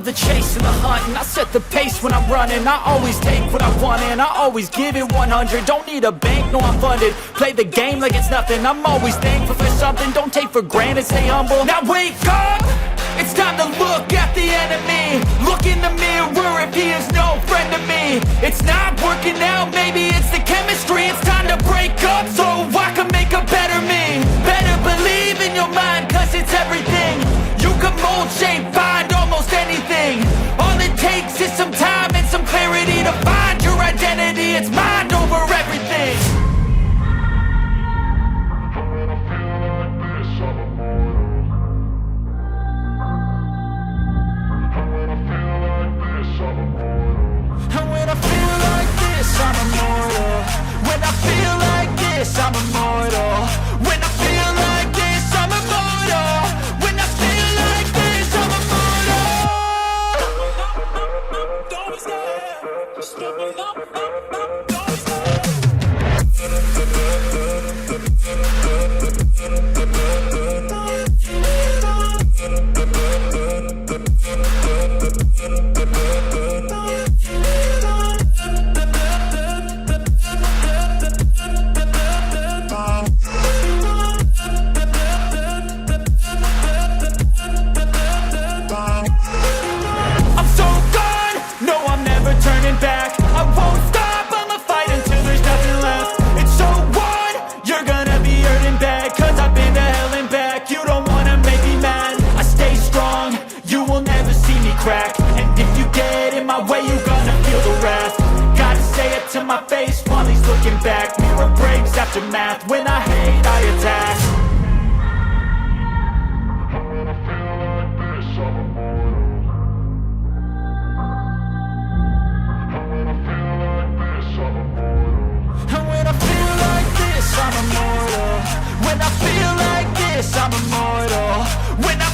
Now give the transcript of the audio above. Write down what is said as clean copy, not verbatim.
love the chase and the hunt, and I set the pace when I'm running. I always take what I want and I always give it 100. Don't need a bank, no I'm funded. Play the game like it's nothing. I'm always thankful for something. Don't take for granted, stay humble. Now wake up! It's time to look at the enemy. Look in the mirror if he is no friend to me. It's not working out, maybe it's the chemistry. It's time to break up so I can make a better me. Better believe in your mind, cause it's everything. You can mold, shape, find almost anything. All it takes is some time and some clarity to find your identity. It's mind over everything. And when I feel like this, I'm immortal. When I feel like this, I'm immortal. When I feel like this, I'm immortal. When I feel like this, I'm immortal. Don't stop, stepping up, don't turning back. I won't stop, I'ma fight until there's nothing left. It's so on, you're gonna be hurting bad, cause I've been to hell and back. You don't wanna make me mad, I stay strong, you will never see me crack. And if you get in my way, you're gonna feel the wrath. Gotta say it to my face while he's looking back. Mirror breaks after math, when I hate I attack. I'm immortal. When I feel like this, I'm immortal. When I